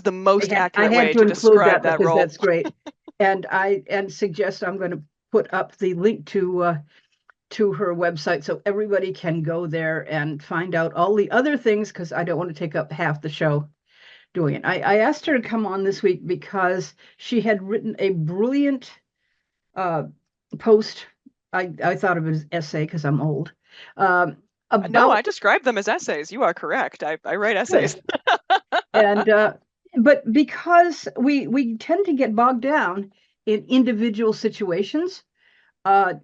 the most I accurate had way to to include describe that that because role. that's great. And suggest I'm going to put up the link to her website so everybody can go there and find out all the other things because I don't want to take up half the show doing it. I asked her to come on this week because she had written a brilliant uh, post. I thought of it as essay because I'm old. Um, No, about I describe them as essays. You are correct. I write essays. good. And but because we tend to get bogged down in individual situations,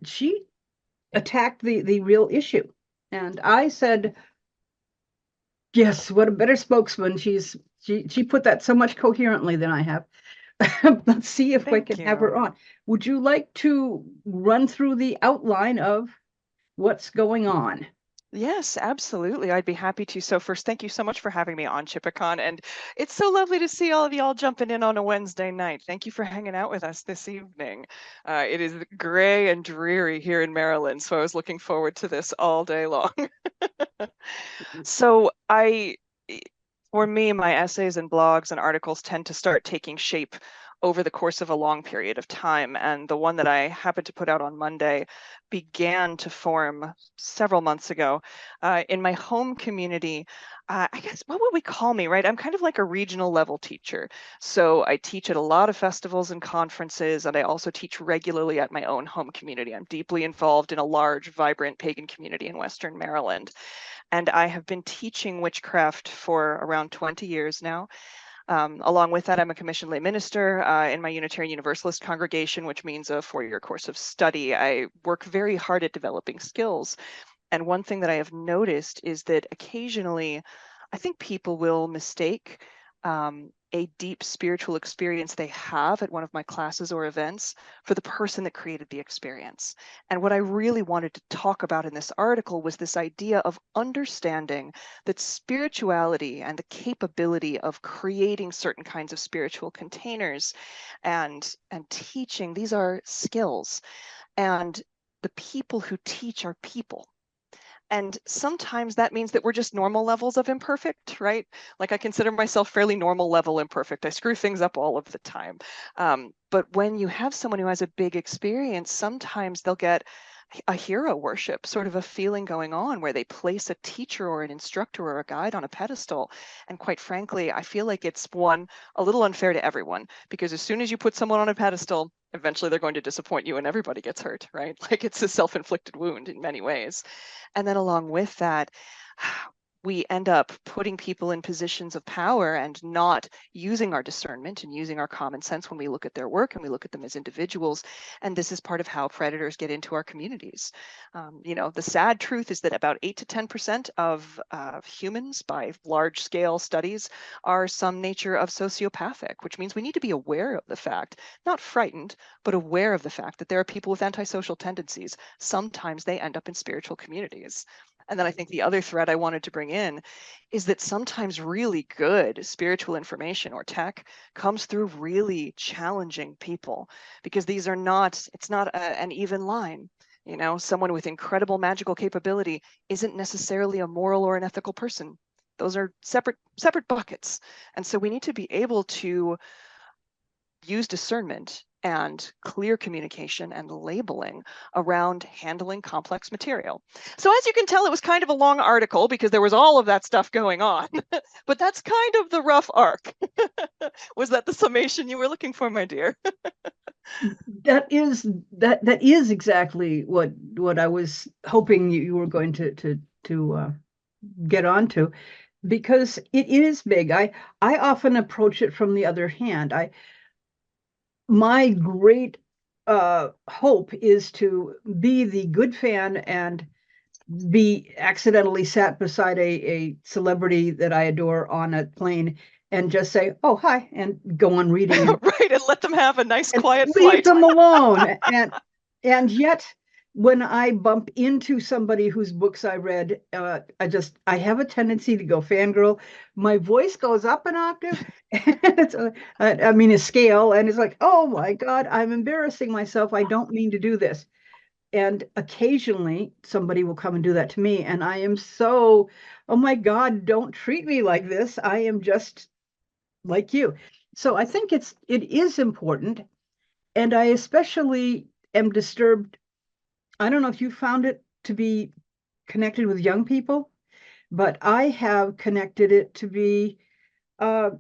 she attacked the real issue. And I said, yes, what a better spokesman. She put that so much coherently than I have. Let's see if we Thank can have her you. on. Would you like to run through the outline of what's going on? Yes, absolutely. I'd be happy to. So first, thank you so much for having me on Chipicon. And it's so lovely to see all of y'all jumping in on a Wednesday night. Thank you for hanging out with us this evening. It is gray and dreary here in Maryland, so I was looking forward to this all day long. So for me, my essays and blogs and articles tend to start taking shape over the course of a long period of time. And the one that I happened to put out on Monday began to form several months ago in my home community. I guess, what would we call me, right? I'm kind of like a regional level teacher. So I teach at a lot of festivals and conferences, and I also teach regularly at my own home community. I'm deeply involved in a large, vibrant pagan community in Western Maryland. And I have been teaching witchcraft for around 20 years now. Along with that, I'm a commissioned lay minister in my Unitarian Universalist congregation, which means a 4-year course of study. I work very hard at developing skills. And one thing that I have noticed is that occasionally, I think people will mistake a deep spiritual experience they have at one of my classes or events for the person that created the experience. And what I really wanted to talk about in this article was this idea of understanding that spirituality and the capability of creating certain kinds of spiritual containers and teaching, these are skills. And the people who teach are people. And sometimes that means that we're just normal levels of imperfect, right? Like I consider myself fairly normal level imperfect. I screw things up all of the time. But when you have someone who has a big experience, sometimes they'll get a hero worship, sort of a feeling going on where they place a teacher or an instructor or a guide on a pedestal. And quite frankly, I feel like it's a little unfair to everyone, because as soon as you put someone on a pedestal, eventually they're going to disappoint you and everybody gets hurt, right? Like it's a self-inflicted wound in many ways. And then along with that, we end up putting people in positions of power and not using our discernment and using our common sense when we look at their work and we look at them as individuals. And this is part of how predators get into our communities. The sad truth is that about 8 to 10% of humans, by large scale studies, are some nature of sociopathic, which means we need to be aware of the fact, not frightened, but aware of the fact that there are people with antisocial tendencies. Sometimes they end up in spiritual communities. And then I think the other thread I wanted to bring in is that sometimes really good spiritual information or tech comes through really challenging people, because it's not an even line. Someone with incredible magical capability isn't necessarily a moral or an ethical person. Those are separate buckets. And so we need to be able to use discernment and clear communication and labeling around handling complex material. So as you can tell, it was kind of a long article because there was all of that stuff going on, but that's kind of the rough arc. Was that the summation you were looking for, my dear? That is exactly what I was hoping you were going to get onto because it is big. I often approach it from the other hand. My great hope is to be the good fan and be accidentally sat beside a celebrity that I adore on a plane and just say, "Oh, hi," and go on reading Right, and let them have a nice and quiet leave flight. them alone. And yet, when I bump into somebody whose books I read, I have a tendency to go fangirl. My voice goes up an octave, and I mean a scale, and it's like, oh my God, I'm embarrassing myself. I don't mean to do this. And occasionally somebody will come and do that to me, and I am so, oh my God, don't treat me like this. I am just like you. So I think it is important, and I especially am disturbed. I don't know if you found it to be connected with young people, but I have connected it to be uh,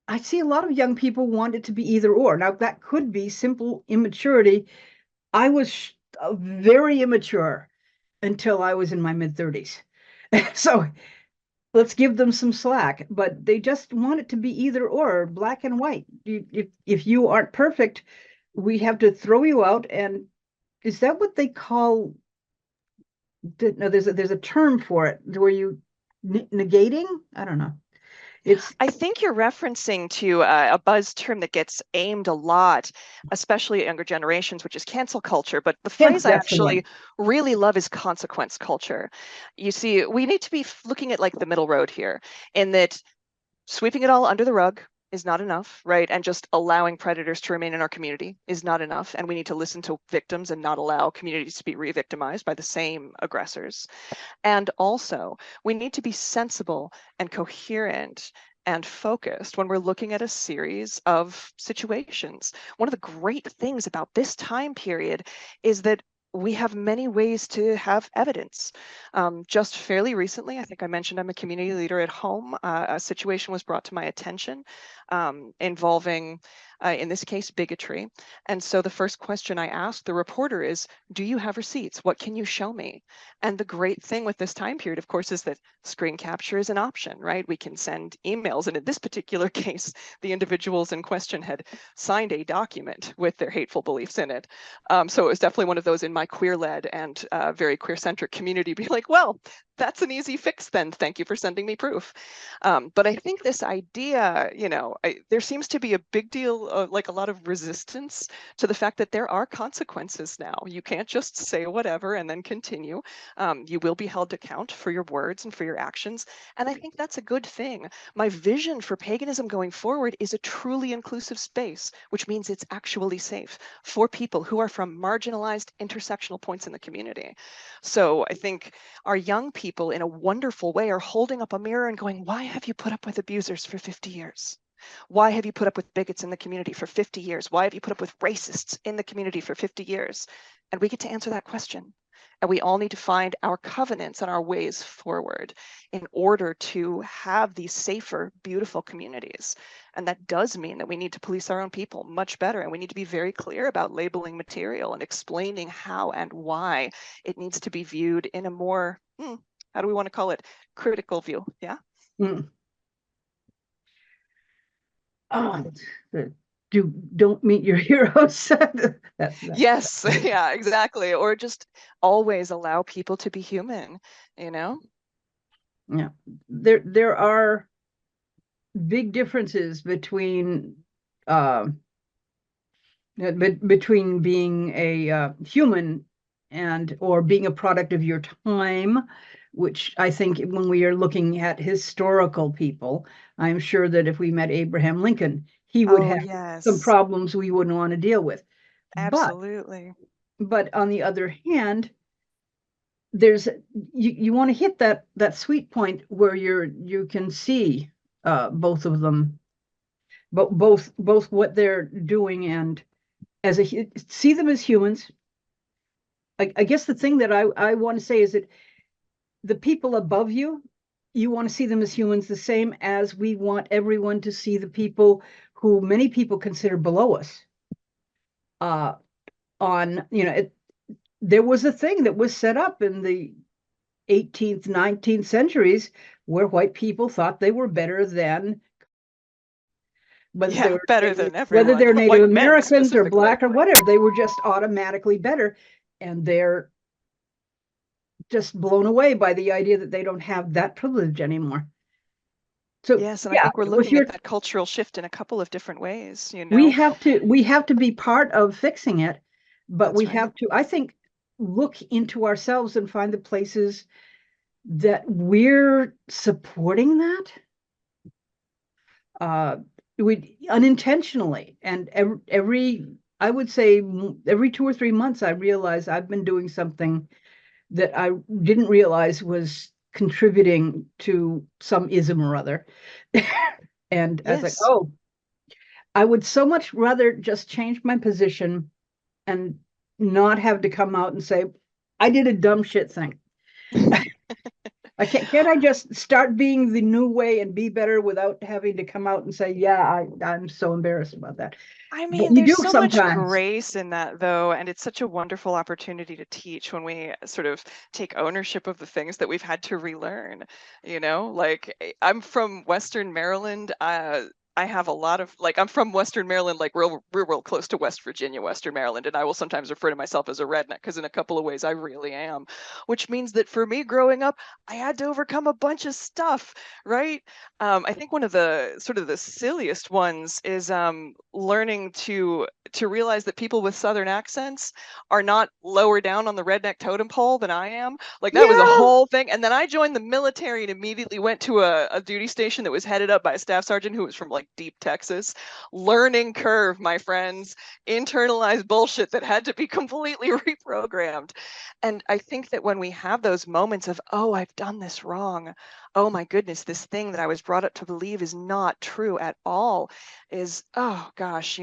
I see a lot of young people want it to be either or. Now, that could be simple immaturity. I was very immature until I was in my mid 30s. So let's give them some slack, but they just want it to be either or, black and white. If you aren't perfect, we have to throw you out. And is that what they call? No, there's a term for it where you negating. I don't know. It's I think you're referencing to a buzz term that gets aimed a lot, especially at younger generations, which is cancel culture. But the yeah, phrase I that's the actually one. really love is consequence culture. You see, we need to be looking at like the middle road here, in that sweeping it all under the rug is not enough, right? And just allowing predators to remain in our community is not enough. And we need to listen to victims and not allow communities to be re-victimized by the same aggressors. And also, we need to be sensible and coherent and focused when we're looking at a series of situations. One of the great things about this time period is that we have many ways to have evidence. Just fairly recently, I think I mentioned I'm a community leader at home. A situation was brought to my attention involving, in this case, bigotry. And so the first question I asked the reporter is, do you have receipts? What can you show me? And the great thing with this time period, of course, is that screen capture is an option, right? We can send emails. And in this particular case, the individuals in question had signed a document with their hateful beliefs in it. So it was definitely one of those in my queer-led and very queer-centric community be like, well, that's an easy fix then. Thank you for sending me proof. But I think this idea, there seems to be a big deal, like a lot of resistance to the fact that there are consequences now. You can't just say whatever and then continue. You will be held to account for your words and for your actions. And I think that's a good thing. My vision for paganism going forward is a truly inclusive space, which means it's actually safe for people who are from marginalized intersectional points in the community. So I think our young people, in a wonderful way, are holding up a mirror and going, why have you put up with abusers for 50 years? Why have you put up with bigots in the community for 50 years? Why have you put up with racists in the community for 50 years? And we get to answer that question. And we all need to find our covenants and our ways forward in order to have these safer, beautiful communities. And that does mean that we need to police our own people much better. And we need to be very clear about labeling material and explaining how and why it needs to be viewed in a more, how do we want to call it? Critical view. Yeah. Mm. Oh, don't meet your heroes. Yes. Yeah, exactly. Or just always allow people to be human, you know? Yeah. There are big differences uh, between being a human and or being a product of your time, which I think when we are looking at historical people, I'm sure that if we met Abraham Lincoln, he would Oh, have some yes. problems we wouldn't want to deal with. But Absolutely. on the other hand, there's you want to hit that sweet point where you can see both of them, but both what they're doing and as a see them as humans. I guess the thing that I want to say is that the people above you, you want to see them as humans the same as we want everyone to see the people who many people consider below us. Uh, on there was a thing that was set up in the 18th, 19th centuries where white people thought they were better than Yeah, better than whether everyone. they're Native White men Americans or specifically. black or whatever, they were just automatically better. And they're just blown away by the idea that they don't have that privilege anymore. So Yes, and I yeah, think we're if looking you're at that cultural shift in a couple of different ways, we have to be part of fixing it, but we That's right. have to, I think, look into ourselves and find the places that we're supporting that. Uh, we unintentionally, and every I would say every 2 or 3 months, I realize I've been doing something that I didn't realize was contributing to some ism or other. And I was like, Yes. oh, I would so much rather just change my position and not have to come out and say, I did a dumb shit thing. I can't I just start being the new way and be better without having to come out and say, yeah, I'm so embarrassed about that. I But mean, you there's do so much sometimes. grace in that, though, and it's such a wonderful opportunity to teach when we sort of take ownership of the things that we've had to relearn. Like I'm from Western Maryland. I have a lot of like I'm from Western Maryland, like real close to West Virginia, Western Maryland, and I will sometimes refer to myself as a redneck because in a couple of ways I really am, which means that for me growing up, I had to overcome a bunch of stuff, right? I think one of the sort of the silliest ones is learning to realize that people with Southern accents are not lower down on the redneck totem pole than I am. Like that was a Yeah. whole thing. And then I joined the military and immediately went to a duty station that was headed up by a staff sergeant who was from like deep Texas. Learning curve, my friends, internalized bullshit that had to be completely reprogrammed. And I think that when we have those moments of, oh, I've done this wrong, oh my goodness, this thing that I was brought up to believe is not true at all, is, oh gosh,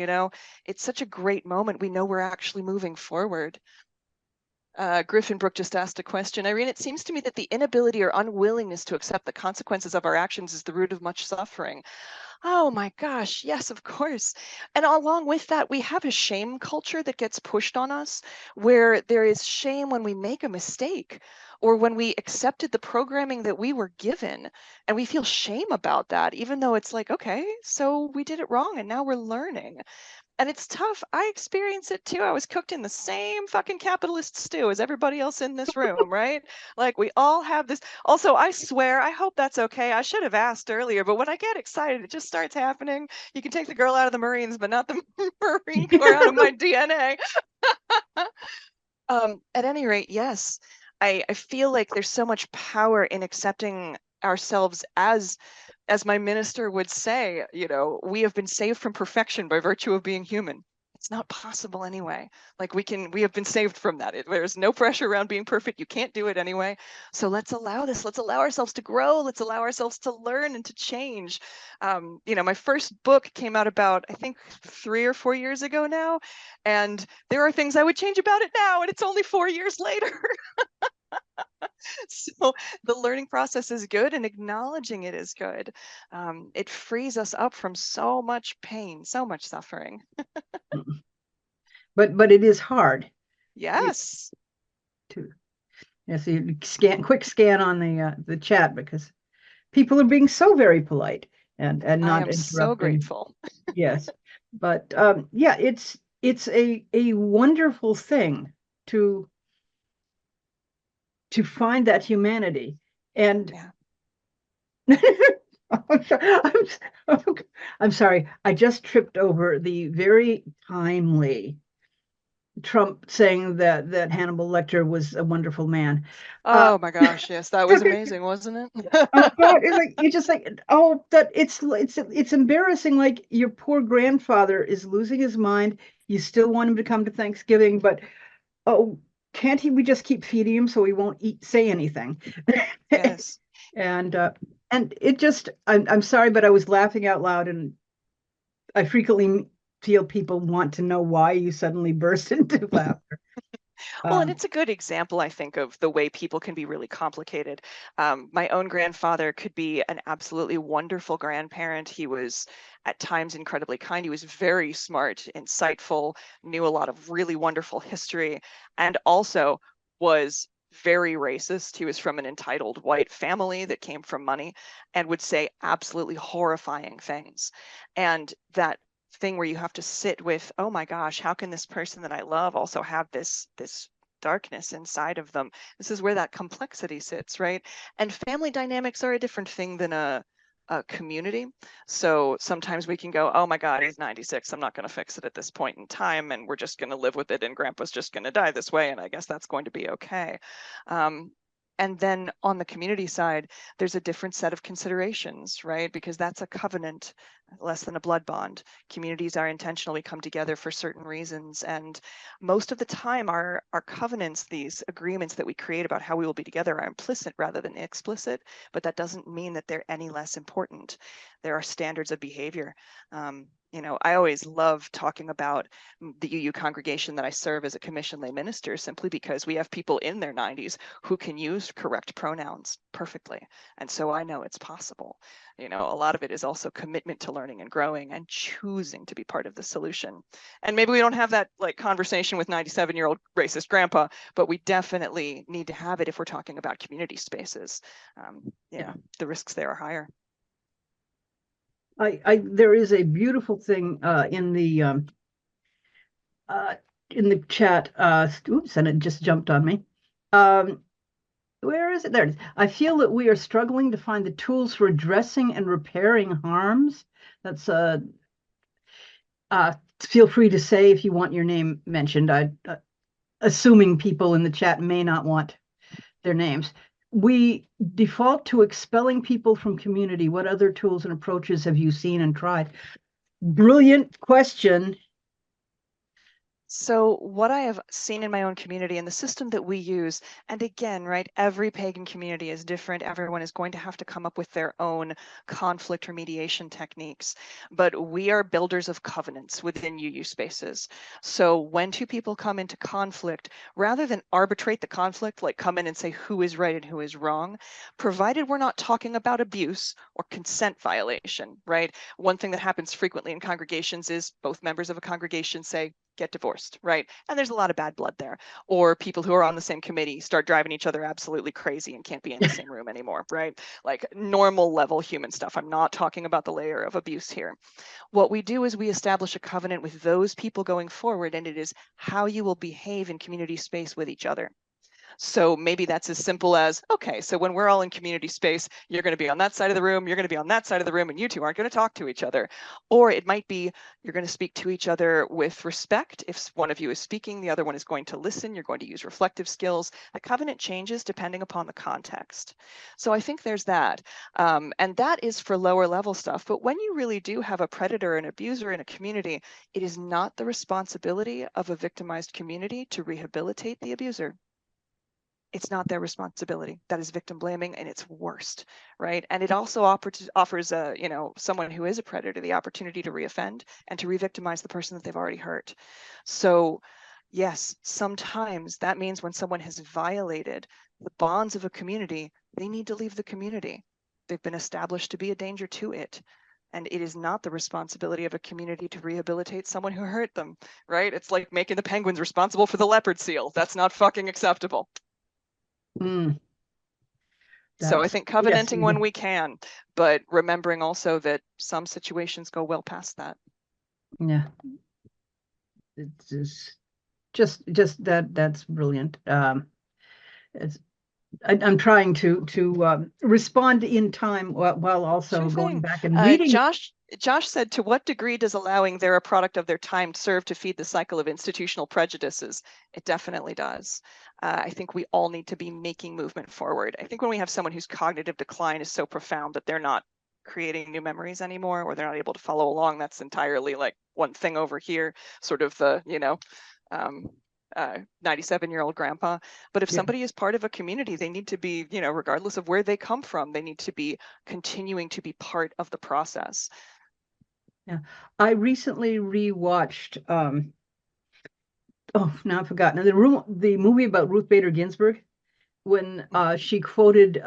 it's such a great moment. We know we're actually moving forward. Griffin Brook just asked a question. Irene, it seems to me that the inability or unwillingness to accept the consequences of our actions is the root of much suffering. Oh my gosh, yes, of course. And along with that, we have a shame culture that gets pushed on us where there is shame when we make a mistake or when we accepted the programming that we were given. And we feel shame about that, even though it's like, okay, so we did it wrong and now we're learning. And it's tough. I experience it too. I was cooked in the same fucking capitalist stew as everybody else in this room, right? Like we all have this. Also, I swear, I hope that's okay. I should have asked earlier, but when I get excited, it just starts happening. You can take the girl out of the Marines, but not the Marine Corps out of my DNA. At any rate, yes, I feel like there's so much power in accepting ourselves as my minister would say, we have been saved from perfection by virtue of being human. It's not possible anyway. Like we have been saved from that. There's no pressure around being perfect. You can't do it anyway. So let's allow this. Let's allow ourselves to grow. Let's allow ourselves to learn and to change. My first book came out about, I think, 3 or 4 years ago now. And there are things I would change about it now, and it's only 4 years later. So the learning process is good and acknowledging it is good. It frees us up from so much pain, so much suffering. But it is hard. It, Yes, to yes, you quick scan on the chat because people are being so very polite and I not am so interrupting. grateful. Yes, but yeah, it's a wonderful thing to to find that humanity. And Yeah. I'm sorry, I just tripped over the very timely Trump saying that Hannibal Lecter was a wonderful man. Uh, Oh my gosh, yes, that was amazing, wasn't oh it? God, it's like you just like oh that it's embarrassing. Like your poor grandfather is losing his mind. You still want him to come to Thanksgiving, but oh, can't he? We just keep feeding him so he won't say anything. Yes. and and it just I'm sorry, but I was laughing out loud, and I frequently feel people want to know why you suddenly burst into laughter. Well, and Um, it's a good example, I think, of the way people can be really complicated. My own grandfather could be an absolutely wonderful grandparent. He was at times incredibly kind. He was very smart, insightful, knew a lot of really wonderful history, and also was very racist. He was from an entitled white family that came from money and would say absolutely horrifying things. And that thing where you have to sit with, oh my gosh, how can this person that I love also have this darkness inside of them? This is where that complexity sits, right? And family dynamics are a different thing than a community. So sometimes we can go, oh my God, he's 96. I'm not going to fix it at this point in time. And we're just going to live with it. And grandpa's just going to die this way. And I guess that's going to be okay. Um, And then on the community side, there's a different set of considerations, right? Because that's a covenant less than a blood bond. Communities are intentionally come together for certain reasons. And most of the time, our covenants, these agreements that we create about how we will be together, are implicit rather than explicit. But that doesn't mean that they're any less important. There are standards of behavior. I always love talking about the UU congregation that I serve as a commissioned lay minister, simply because we have people in their 90s who can use correct pronouns perfectly. And so I know it's possible. A lot of it is also commitment to learning and growing and choosing to be part of the solution. And maybe we don't have that conversation with 97-year-old racist grandpa, but we definitely need to have it if we're talking about community spaces. The risks there are higher. There is a beautiful thing in the chat. Oops, and it just jumped on me. Where is it? There it is. I feel that we are struggling to find the tools for addressing and repairing harms. That's feel free to say if you want your name mentioned. Assuming people in the chat may not want their names. We default to expelling people from community. What other tools and approaches have you seen and tried? Brilliant question. So what I have seen in my own community and the system that we use, and again, right, every pagan community is different. Everyone is going to have to come up with their own conflict remediation techniques, but we are builders of covenants within UU spaces. So when two people come into conflict, rather than arbitrate the conflict, like come in and say who is right and who is wrong, provided we're not talking about abuse or consent violation, right? One thing that happens frequently in congregations is both members of a congregation say, get divorced, right? And there's a lot of bad blood there. Or people who are on the same committee start driving each other absolutely crazy and can't be in the same room anymore, right? Like normal level human stuff. I'm not talking about the layer of abuse here. What we do is we establish a covenant with those people going forward, and it is how you will behave in community space with each other. So maybe that's as simple as, okay, so when we're all in community space, you're going to be on that side of the room, you're going to be on that side of the room, and you two aren't going to talk to each other. Or it might be you're going to speak to each other with respect. If one of you is speaking, the other one is going to listen. You're going to use reflective skills. The covenant changes depending upon the context. So I think there's that. And that is for lower level stuff. But when you really do have a predator and abuser in a community, it is not the responsibility of a victimized community to rehabilitate the abuser. It's not their responsibility. That is victim blaming, and it's worst, right? And it also offers someone who is a predator the opportunity to reoffend and to re-victimize the person that they've already hurt. So yes, sometimes that means when someone has violated the bonds of a community, they need to leave the community. They've been established to be a danger to it. And it is not the responsibility of a community to rehabilitate someone who hurt them, right? It's like making the penguins responsible for the leopard seal. That's not fucking acceptable. So I think covenanting when we can, but remembering also that some situations go well past that. Yeah. It's just that's brilliant. I'm trying to respond in time while also going back and reading. Josh said, to what degree does allowing they're a product of their time serve to feed the cycle of institutional prejudices? It definitely does. I think we all need to be making movement forward. I think when we have someone whose cognitive decline is so profound that they're not creating new memories anymore, or they're not able to follow along, that's entirely like one thing over here, sort of the, 97-year-old grandpa. But if somebody is part of a community, they need to be, regardless of where they come from, they need to be continuing to be part of the process. Yeah, I recently rewatched now I've forgotten the movie about Ruth Bader Ginsburg, when she quoted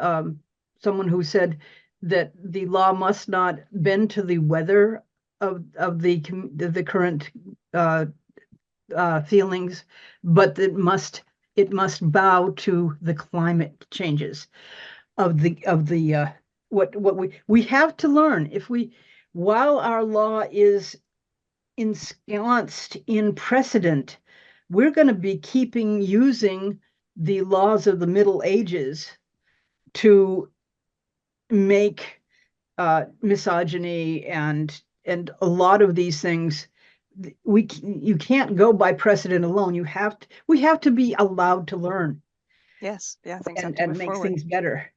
someone who said that the law must not bend to the weather of the current feelings, but it must bow to the climate changes of the what we have to learn. While our law is ensconced in precedent, we're going to be using the laws of the Middle Ages to make misogyny and a lot of these things. You can't go by precedent alone. We have to be allowed to learn. Yes, yeah, things have to and move makes forward. things better.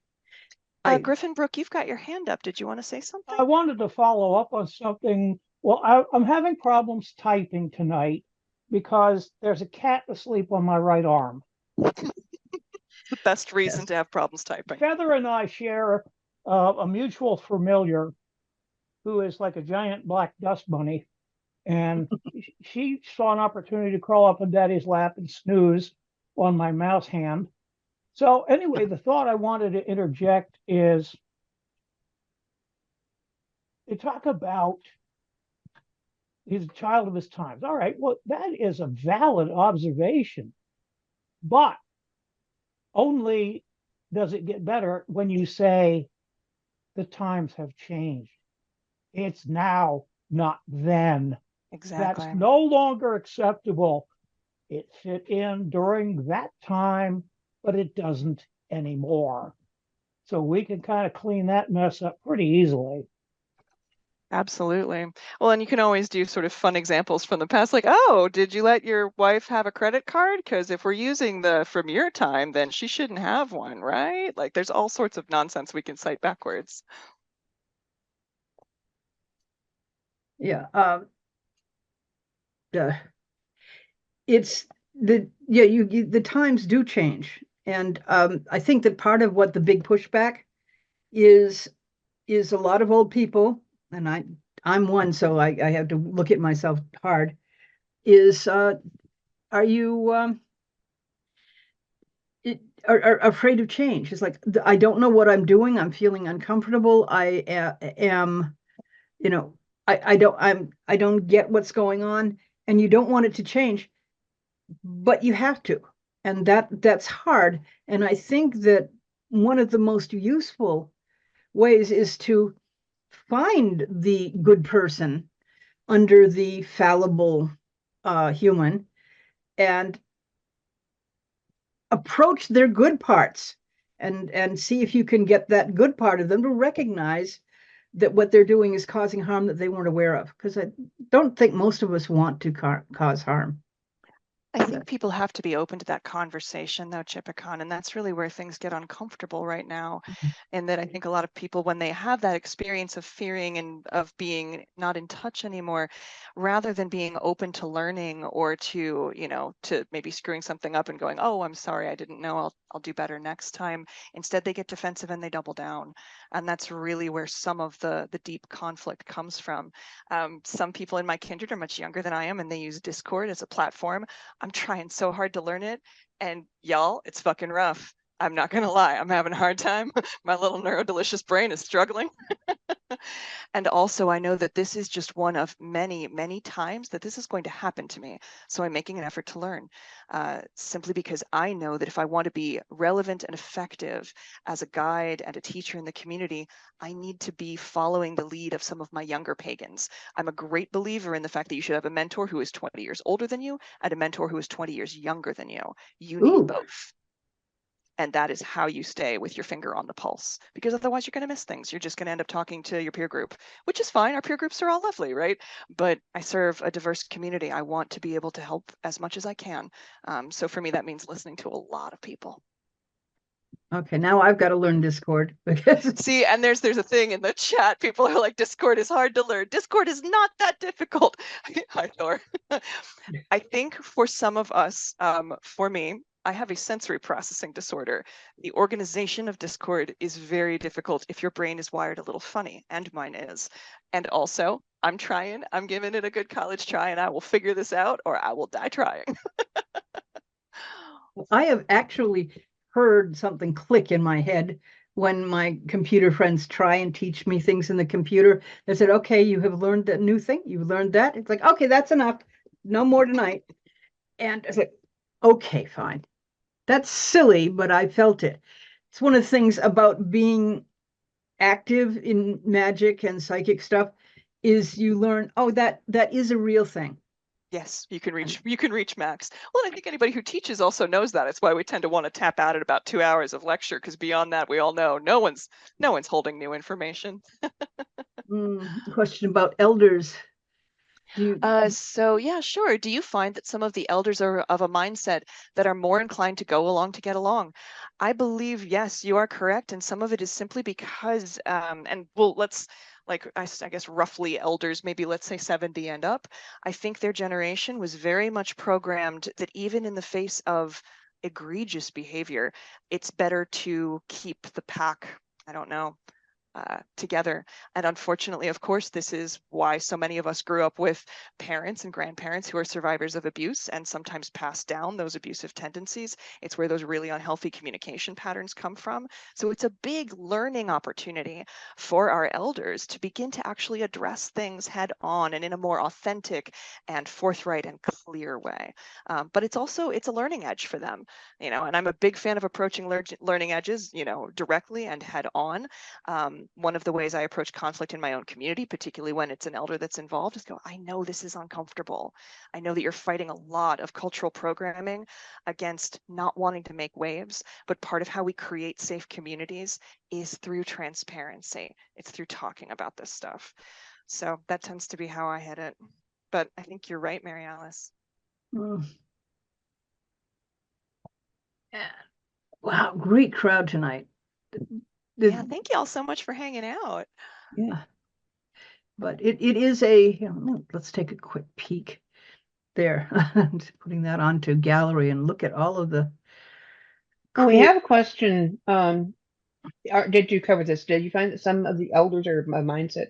I Griffin Brook, you've got your hand up. Did you want to say something? I wanted to follow up on something. Well, I'm having problems typing tonight because there's a cat asleep on my right arm. The best reason yes. to have problems typing. Feather and I share a mutual familiar who is like a giant black dust bunny. And she saw an opportunity to crawl up on Daddy's lap and snooze on my mouse hand. So anyway, the thought I wanted to interject is to talk about he's a child of his times. All right, well, that is a valid observation, but only does it get better when you say the times have changed. It's now, not then. That's Exactly. no longer acceptable. It fit in during that time, but it doesn't anymore. So we can kind of clean that mess up pretty easily. Absolutely. Well, and you can always do sort of fun examples from the past, like, oh, did you let your wife have a credit card? Because if we're using the from your time, then she shouldn't have one, right? Like, there's all sorts of nonsense we can cite backwards. Yeah. Uh, it's the times do change, and I think that part of what the big pushback is is a lot of old people, and I'm one, so I have to look at myself hard. Is are you are afraid of change? It's like I don't know what I'm doing. I'm feeling uncomfortable. I am, you know, I don't get what's going on, and you don't want it to change, but you have to, and that's hard. And I think that one of the most useful ways is to find the good person under the fallible human and approach their good parts and see if you can get that good part of them to recognize that what they're doing is causing harm that they weren't aware of, because I don't think most of us want to cause harm. I think people have to be open to that conversation, though, Chipicon, and that's really where things get uncomfortable right now. And that I think a lot of people, when they have that experience of fearing and of being not in touch anymore, rather than being open to learning or to, to maybe screwing something up and going, oh, I'm sorry, I didn't know, I'll do better next time. Instead, they get defensive and they double down. And that's really where some of the deep conflict comes from. Some people in my kindred are much younger than I am, and they use Discord as a platform. I'm trying so hard to learn it, and y'all, it's fucking rough. I'm not gonna lie, I'm having a hard time. My little neurodelicious brain is struggling. And also, I know that this is just one of many, many times that this is going to happen to me. So I'm making an effort to learn, simply because I know that if I want to be relevant and effective as a guide and a teacher in the community, I need to be following the lead of some of my younger pagans. I'm a great believer in the fact that you should have a mentor who is 20 years older than you and a mentor who is 20 years younger than you. You need Ooh, both. And that is how you stay with your finger on the pulse, because otherwise you're going to miss things. You're just going to end up talking to your peer group, which is fine. Our peer groups are all lovely, right? But I serve a diverse community. I want to be able to help as much as I can. So for me, that means listening to a lot of people. okay, now I've got to learn Discord because See, and there's a thing in the chat. People are like, Discord is hard to learn. Discord is not that difficult. Hi, Thor. I think for some of us, for me, I have a sensory processing disorder. The organization of Discord is very difficult if your brain is wired a little funny, and mine is. And also, I'm trying, I'm giving it a good college try, and I will figure this out or I will die trying. I have actually heard something click in my head when my computer friends try and teach me things in the computer. They said, okay, you have learned that new thing. You've learned that. It's like, okay, that's enough. No more tonight. And it's like, okay, fine. That's silly, but I felt it. It's one of the things about being active in magic and psychic stuff is you learn, oh, that is a real thing. Yes, you can reach max. Well, I think anybody who teaches also knows that. It's why we tend to want to tap out at about 2 hours of lecture, because beyond that, we all know no one's holding new information. Question about elders. So yeah, sure. Do you find that some of the elders are of a mindset that are more inclined to go along to get along? I believe, yes, you are correct. And some of it is simply because, and well, let's like, I guess roughly elders, maybe let's say 70 and up. I think their generation was very much programmed that even in the face of egregious behavior, it's better to keep the pack, I don't know, together. And unfortunately, of course, this is why so many of us grew up with parents and grandparents who are survivors of abuse and sometimes pass down those abusive tendencies. It's where those really unhealthy communication patterns come from. So it's a big learning opportunity for our elders to begin to actually address things head on and in a more authentic and forthright and clear way. But it's a learning edge for them, and I'm a big fan of approaching learning edges, directly and head on. One of the ways I approach conflict in my own community, particularly when it's an elder that's involved, is go, I know this is uncomfortable. I know that you're fighting a lot of cultural programming against not wanting to make waves, but part of how we create safe communities is through transparency. It's through talking about this stuff. So that tends to be how I hit it. But I think you're right, Mary Alice. Yeah. Wow, great crowd tonight. Yeah, thank you all so much for hanging out. Yeah. But it is let's take a quick peek there. Just putting that onto gallery and look at all of the Well, we have a question. Did you cover this? Did you find that some of the elders are of a mindset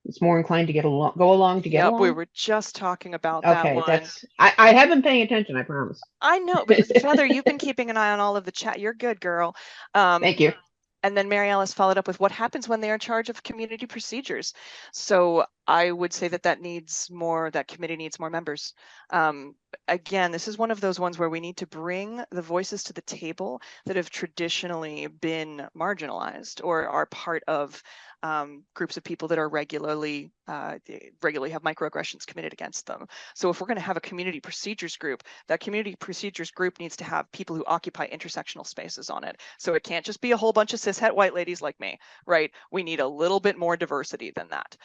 it's more inclined to go along to get along? We were just talking about that one. I have been paying attention, I promise. I know, but Feather, you've been keeping an eye on all of the chat. You're good, girl. Thank you. And then Mary Alice followed up with what happens when they are in charge of community procedures. So I would say that that committee needs more members. Again, this is one of those ones where we need to bring the voices to the table that have traditionally been marginalized or are part of groups of people that are regularly have microaggressions committed against them. So if we're going to have a community procedures group, that community procedures group needs to have people who occupy intersectional spaces on it. So it can't just be a whole bunch of cishet white ladies like me, right? We need a little bit more diversity than that.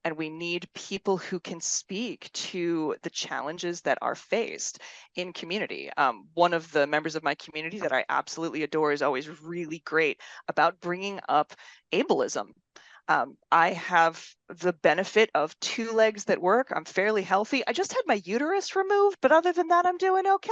And we need people who can speak to the challenges that are faced in community. One of the members of my community that I absolutely adore is always really great about bringing up ableism. I have the benefit of 2 legs that work. I'm fairly healthy. I just had my uterus removed, but other than that, I'm doing okay,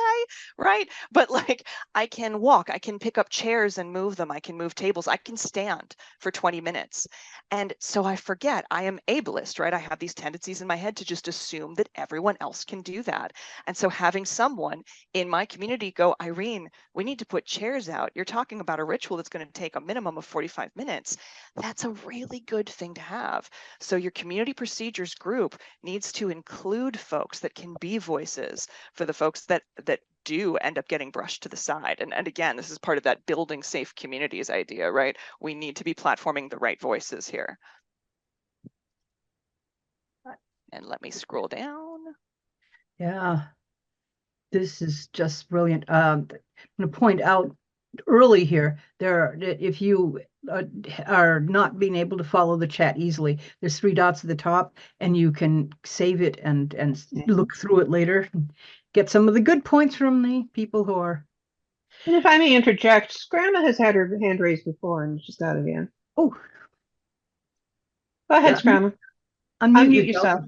right? But like, I can walk, I can pick up chairs and move them. I can move tables. I can stand for 20 minutes. And so I forget I am ableist, right? I have these tendencies in my head to just assume that everyone else can do that. And so having someone in my community go, Irene, we need to put chairs out. You're talking about a ritual that's going to take a minimum of 45 minutes. That's a really good thing to have. So your community procedures group needs to include folks that can be voices for the folks that do end up getting brushed to the side. And again, this is part of that building safe communities idea, right? We need to be platforming the right voices here. And let me scroll down. Yeah, this is just brilliant. I'm going to point out early here, if you are not being able to follow the chat easily, there's 3 dots at the top and you can save it and look through it later. Get some of the good points from the people who are. And if I may interject, Grandma has had her hand raised before and she's got it again. Oh. Go ahead, Grandma. Unmute yourself.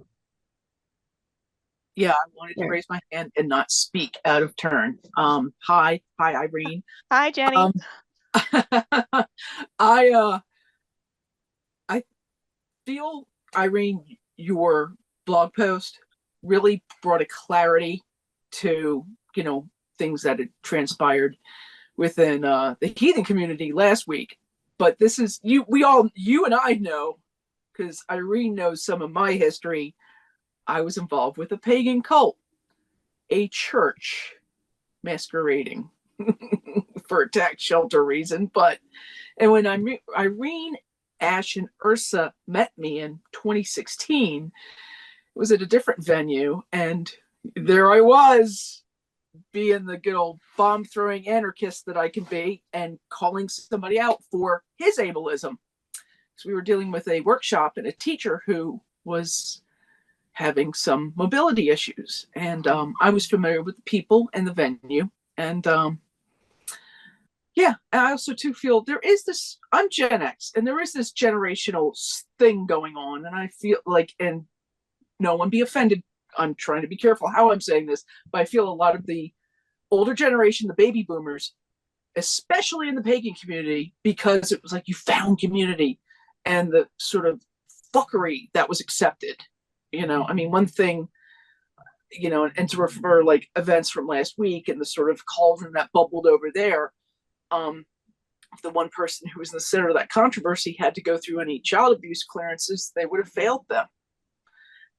Yeah, I wanted to raise my hand and not speak out of turn. Hi, Irene. Hi, Jenny. I feel, Irene, your blog post really brought a clarity to, things that had transpired within the heathen community last week. But this is you and I know, because Irene knows some of my history. I was involved with a pagan cult, a church masquerading for a tax shelter reason. And when Irene, Ash, and Ursa met me in 2016, it was at a different venue. And there I was, being the good old bomb-throwing anarchist that I can be, and calling somebody out for his ableism. So we were dealing with a workshop and a teacher who was having some mobility issues. And I was familiar with the people and the venue. And yeah, I also too feel there is this, I'm Gen X, and there is this generational thing going on. And I feel like, and no one be offended, I'm trying to be careful how I'm saying this, but I feel a lot of the older generation, the baby boomers, especially in the pagan community, because it was like you found community and the sort of fuckery that was accepted. You know, I mean, one thing, you know, and to refer like events from last week and the sort of cauldron that bubbled over there, the one person who was in the center of that controversy had to go through any child abuse clearances, they would have failed them.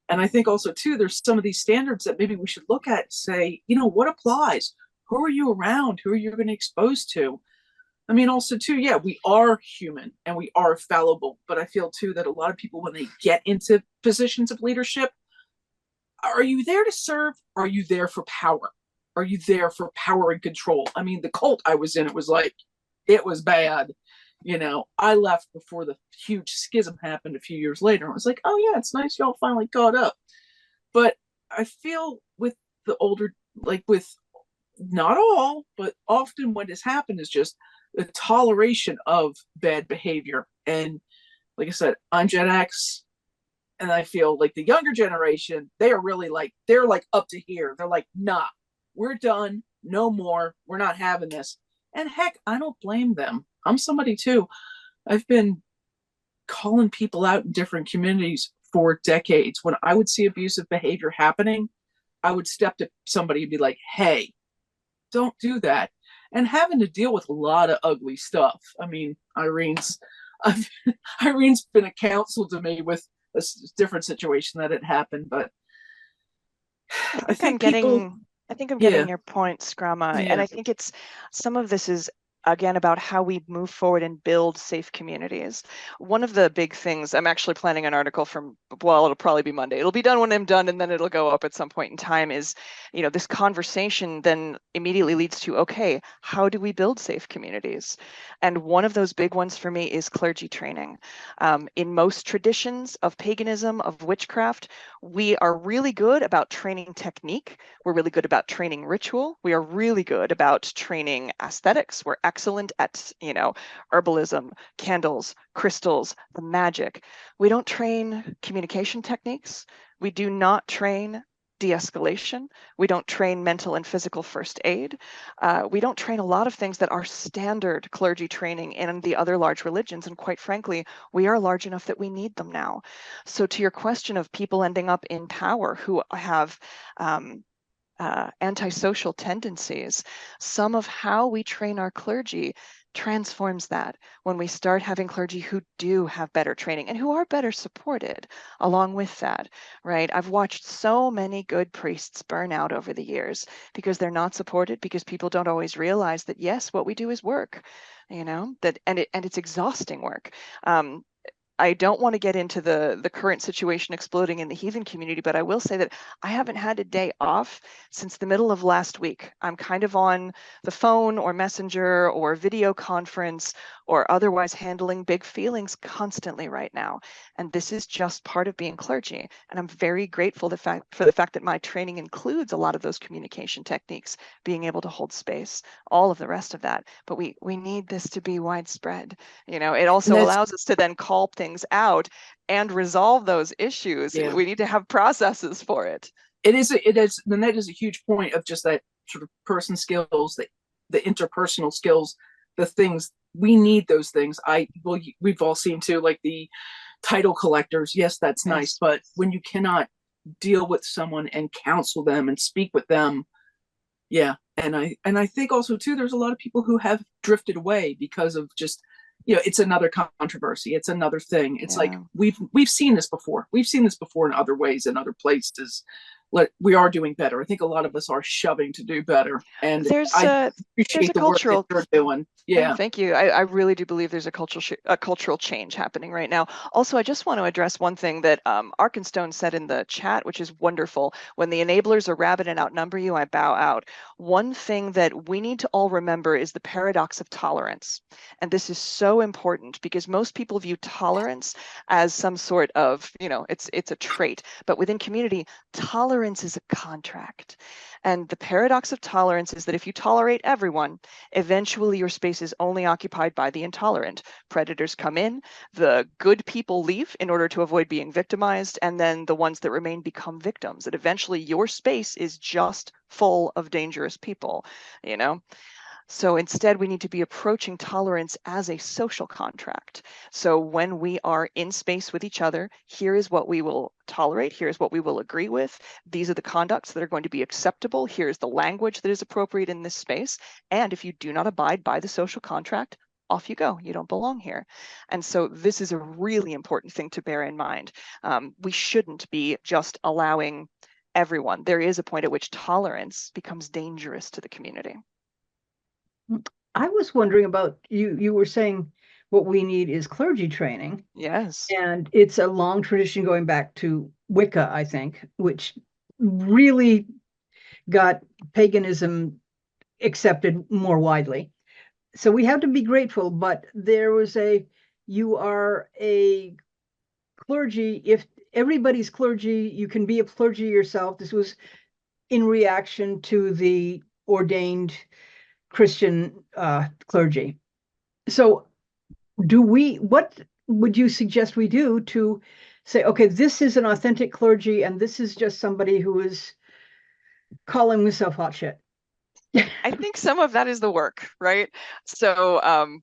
And I think also too, there's some of these standards that maybe we should look at and say, you know, what applies? Who are you around? Who are you going to expose to? I mean, also too, yeah, we are human and we are fallible, but I feel too that a lot of people, when they get into positions of leadership, are you there to serve? Or are you there for power? Are you there for power and control? I mean, the cult I was in, it was like, it was bad. You know, I left before the huge schism happened a few years later. I was like, oh yeah, it's nice y'all finally caught up. But I feel with the older, like with not all, but often what has happened is just the toleration of bad behavior. And like I said, I'm Gen X, and I feel like the younger generation, they are really like, they're like up to here. They're like, nah, we're done. No more. We're not having this. And heck, I don't blame them. I'm somebody too. I've been calling people out in different communities for decades. When I would see abusive behavior happening, I would step to somebody and be like, hey, don't do that. And having to deal with a lot of ugly stuff. I mean, Irene's been a counsel to me with a different situation that had happened, but I think I'm getting your point, Scrama. Yeah. And I think it's some of this is again about how we move forward and build safe communities. One of the big things, I'm actually planning an article from, well, it'll probably be Monday. It'll be done when I'm done and then it'll go up at some point in time, is, you know, this conversation then immediately leads to, okay, how do we build safe communities? And one of those big ones for me is clergy training. In most traditions of paganism, of witchcraft, we are really good about training technique. We're really good about training ritual. We are really good about training aesthetics. We're excellent at, you know, herbalism, candles, crystals, the magic. We don't train communication techniques. We do not train de-escalation. We don't train mental and physical first aid. We don't train a lot of things that are standard clergy training in the other large religions. And quite frankly, we are large enough that we need them now. So to your question of people ending up in power who have antisocial tendencies, some of how we train our clergy transforms that when we start having clergy who do have better training and who are better supported along with that, right? I've watched so many good priests burn out over the years because they're not supported, because people don't always realize that, yes, what we do is work, you know, that and it's exhausting work. I don't want to get into the current situation exploding in the heathen community, but I will say that I haven't had a day off since the middle of last week. I'm kind of on the phone or messenger or video conference or otherwise handling big feelings constantly right now. And this is just part of being clergy. And I'm very grateful for the fact that my training includes a lot of those communication techniques, being able to hold space, all of the rest of that. But we need this to be widespread. You know, it also allows us to then call things out and resolve those issues. Yeah. We need to have processes for it. It is, and that is a huge point of just that sort of person skills, the interpersonal skills, the things we need. Those things. We've all seen too, like the title collectors. Yes, that's nice, but when you cannot deal with someone and counsel them and speak with them, yeah. And I think also too, there's a lot of people who have drifted away because of just, you know, it's another controversy. It's another thing. It's like we've seen this before. We've seen this before in other ways, in other places, we are doing better. I think a lot of us are shoving to do better, and There's I a appreciate the work that you're doing. Yeah. Thank you. I really do believe there's a cultural change happening right now. Also, I just want to address one thing that Arkenstone said in the chat, which is wonderful. When the enablers are rabid and outnumber you, I bow out. One thing that we need to all remember is the paradox of tolerance. And this is so important because most people view tolerance as some sort of, it's a trait. But within community, tolerance is a contract. And the paradox of tolerance is that if you tolerate everyone, eventually your space is only occupied by the intolerant. Predators come in, the good people leave in order to avoid being victimized, and then the ones that remain become victims. And eventually your space is just full of dangerous people, So instead, we need to be approaching tolerance as a social contract. So when we are in space with each other, here is what we will tolerate. Here's what we will agree with. These are the conducts that are going to be acceptable. Here's the language that is appropriate in this space. And if you do not abide by the social contract, off you go. You don't belong here. And so this is a really important thing to bear in mind. We shouldn't be just allowing everyone. There is a point at which tolerance becomes dangerous to the community. I was wondering about you were saying what we need is clergy training. Yes. And it's a long tradition going back to Wicca, I think, which really got paganism accepted more widely. So we have to be grateful, but there was you are a clergy. If everybody's clergy, you can be a clergy yourself. This was in reaction to the ordained Christian clergy. So what would you suggest we do to say, okay, this is an authentic clergy and this is just somebody who is calling himself hot shit? I think some of that is the work, right? So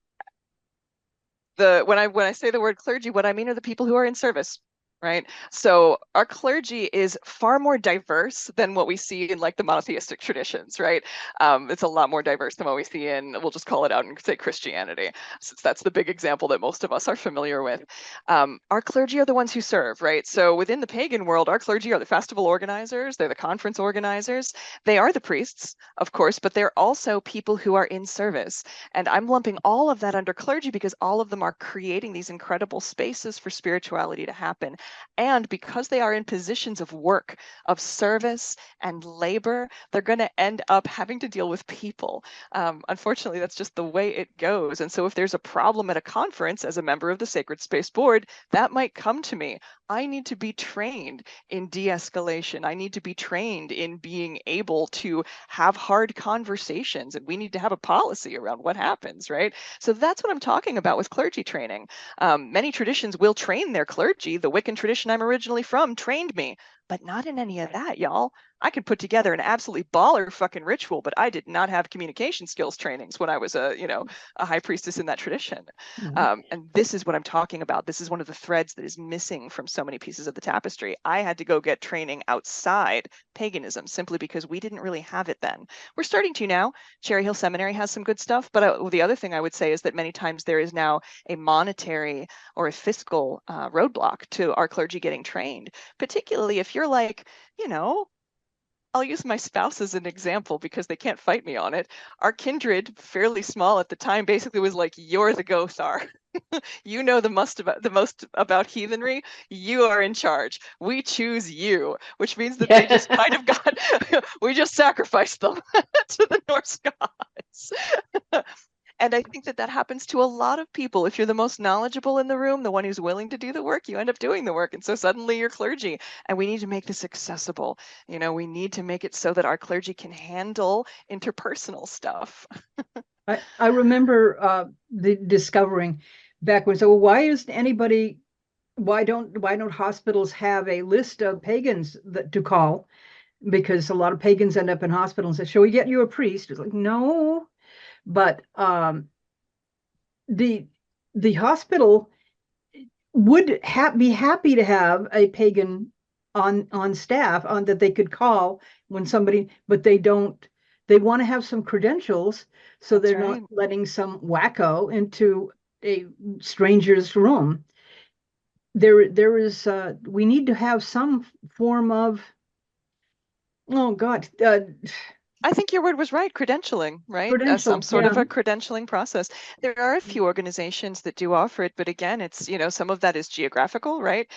when I say the word clergy, what I mean are the people who are in service. Right. So our clergy is far more diverse than what we see in like the monotheistic traditions. Right. It's a lot more diverse than what we see in, we'll just call it out and say Christianity, since that's the big example that most of us are familiar with. Our clergy are the ones who serve. Right. So within the pagan world, our clergy are the festival organizers. They're the conference organizers. They are the priests, of course, but they're also people who are in service. And I'm lumping all of that under clergy because all of them are creating these incredible spaces for spirituality to happen. And because they are in positions of work, of service and labor, they're going to end up having to deal with people. Unfortunately, that's just the way it goes. And so if there's a problem at a conference as a member of the Sacred Space Board, that might come to me. I need to be trained in de-escalation. I need to be trained in being able to have hard conversations, and we need to have a policy around what happens, right? So that's what I'm talking about with clergy training. Many traditions will train their clergy. The Wiccan tradition I'm originally from trained me, but not in any of that, y'all. I could put together an absolutely baller fucking ritual, but I did not have communication skills trainings when I was a high priestess in that tradition. And this is what I'm talking about. This is one of the threads that is missing from so many pieces of the tapestry. I had to go get training outside paganism simply because we didn't really have it then. We're starting to now. Cherry Hill Seminary has some good stuff, but the other thing I would say is that many times there is now a monetary or a fiscal roadblock to our clergy getting trained, particularly if you're like, I'll use my spouse as an example because they can't fight me on it. Our kindred, fairly small at the time, basically was like, you're the Gothar. You know the most about heathenry. You are in charge. We choose you, which means that they just kind of we just sacrificed them to the Norse gods. And I think that happens to a lot of people. If you're the most knowledgeable in the room, the one who's willing to do the work, you end up doing the work. And so suddenly you're clergy. And we need to make this accessible. We need to make it so that our clergy can handle interpersonal stuff. I remember discovering back when, so why don't hospitals have a list of pagans to call? Because a lot of pagans end up in hospitals and say, shall we get you a priest? It's like, no. But the hospital would be happy to have a pagan on staff that they could call when somebody, but they don't. They want to have some credentials, so they're not letting some wacko into a stranger's room. There is we need to have some form of Oh God, I think your word was right, credentialing, right? Some credential. sort of Yeah. a credentialing process. There are a few organizations that do offer it, but again, it's, some of that is geographical, right?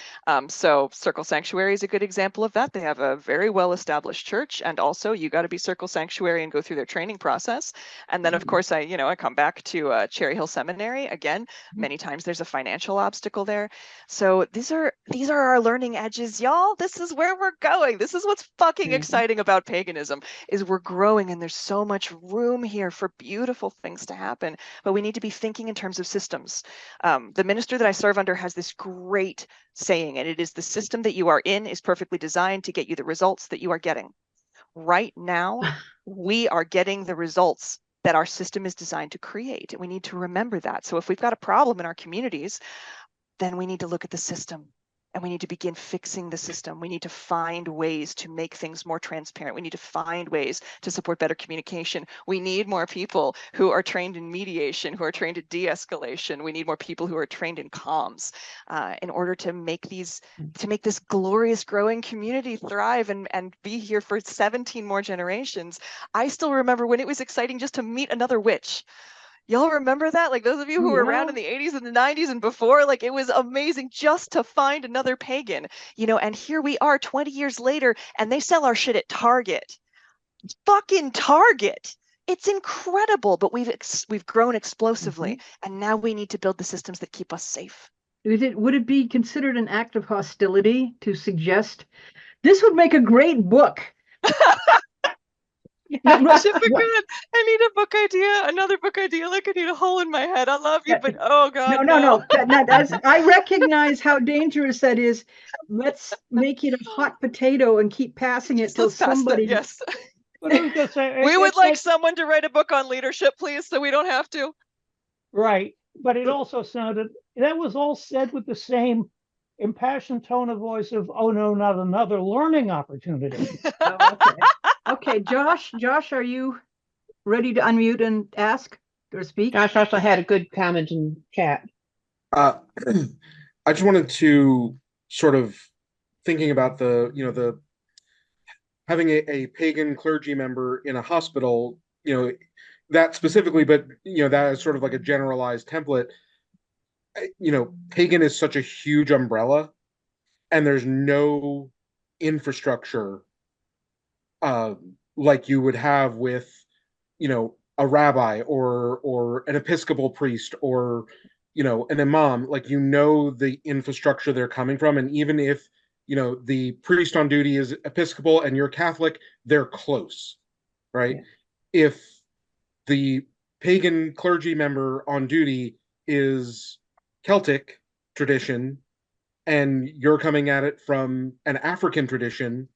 So Circle Sanctuary is a good example of that. They have a very well-established church, and also you got to be Circle Sanctuary and go through their training process. And then, of course, I come back to Cherry Hill Seminary. Again, many times there's a financial obstacle there. So these are our learning edges, y'all. This is where we're going. This is what's fucking exciting about paganism. Is we're growing and there's so much room here for beautiful things to happen, but we need to be thinking in terms of systems. The minister that I serve under has this great saying, and it is: the system that you are in is perfectly designed to get you the results that you are getting. Right now, we are getting the results that our system is designed to create, and we need to remember that. So if we've got a problem in our communities, then we need to look at the system and we need to begin fixing the system. We need to find ways to make things more transparent. We need to find ways to support better communication. We need more people who are trained in mediation, who are trained in de-escalation. We need more people who are trained in comms in order to make this glorious growing community thrive and be here for 17 more generations. I still remember when it was exciting just to meet another witch. Y'all remember that? Like those of you who were around in the 80s and the 90s and before, like it was amazing just to find another pagan, and here we are 20 years later and they sell our shit at Target. Fucking Target. It's incredible, but we've grown explosively and now we need to build the systems that keep us safe. Would it be considered an act of hostility to suggest this would make a great book? Good. I need a book idea, another book idea. Like I need a hole in my head. I love you, but oh God, no. I recognize how dangerous that is. Let's make it a hot potato and keep passing it till somebody. Yes. But I was gonna say, We would like someone to write a book on leadership, please, so we don't have to. Right, but it also sounded, that was all said with the same impassioned tone of voice of, oh no, not another learning opportunity. Okay, Josh, are you ready to unmute and ask or speak? Josh also had a good comment in chat. I just wanted to sort of thinking about the having a pagan clergy member in a hospital, that specifically, but that is sort of like a generalized template. Pagan is such a huge umbrella, and there's no infrastructure like you would have with, a rabbi or an Episcopal priest or, an imam. Like, the infrastructure they're coming from. And even if, the priest on duty is Episcopal and you're Catholic, they're close, right? Yeah. If the pagan clergy member on duty is Celtic tradition and you're coming at it from an African tradition,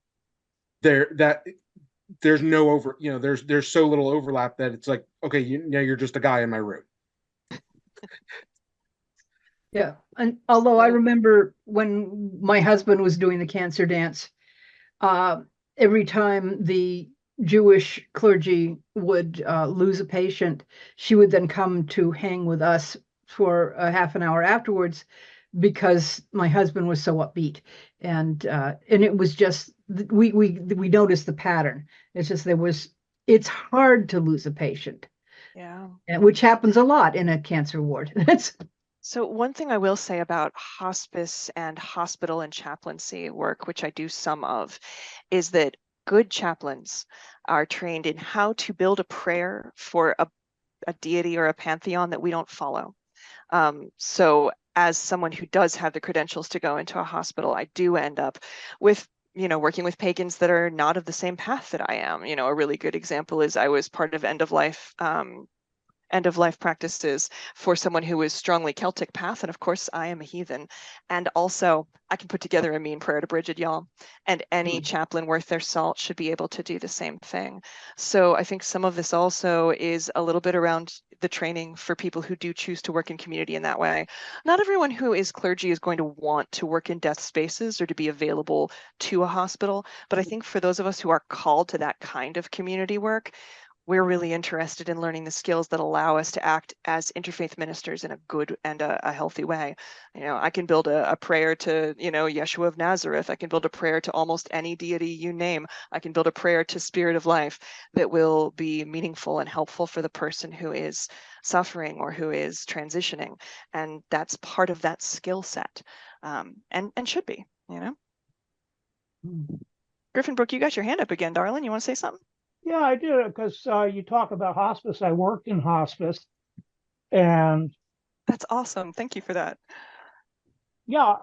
there's no there's so little overlap that it's like, okay, you're just a guy in my room. Yeah, and although I remember when my husband was doing the cancer dance, every time the Jewish clergy would lose a patient, she would then come to hang with us for a half an hour afterwards, because my husband was so upbeat, and it was just we noticed the pattern. It's just it's hard to lose a patient, which happens a lot in a cancer ward. So one thing I will say about hospice and hospital and chaplaincy work, which I do some of, is that good chaplains are trained in how to build a prayer for a deity or a pantheon that we don't follow. So as someone who does have the credentials to go into a hospital, I do end up with, working with pagans that are not of the same path that I am. A really good example is I was part of end of life practices for someone who is strongly Celtic path. And of course, I am a heathen. And also, I can put together a mean prayer to Bridget, y'all. And any chaplain worth their salt should be able to do the same thing. So I think some of this also is a little bit around the training for people who do choose to work in community in that way. Not everyone who is clergy is going to want to work in death spaces or to be available to a hospital. But I think for those of us who are called to that kind of community work, we're really interested in learning the skills that allow us to act as interfaith ministers in a good and a healthy way. I can build a prayer to, Yeshua of Nazareth. I can build a prayer to almost any deity you name. I can build a prayer to Spirit of Life that will be meaningful and helpful for the person who is suffering or who is transitioning. And that's part of that skill set, and should be, Griffin Brook, you got your hand up again, darling. You want to say something? Yeah, I did, because you talk about hospice. I worked in hospice, and That's awesome. Thank you for that. yeah,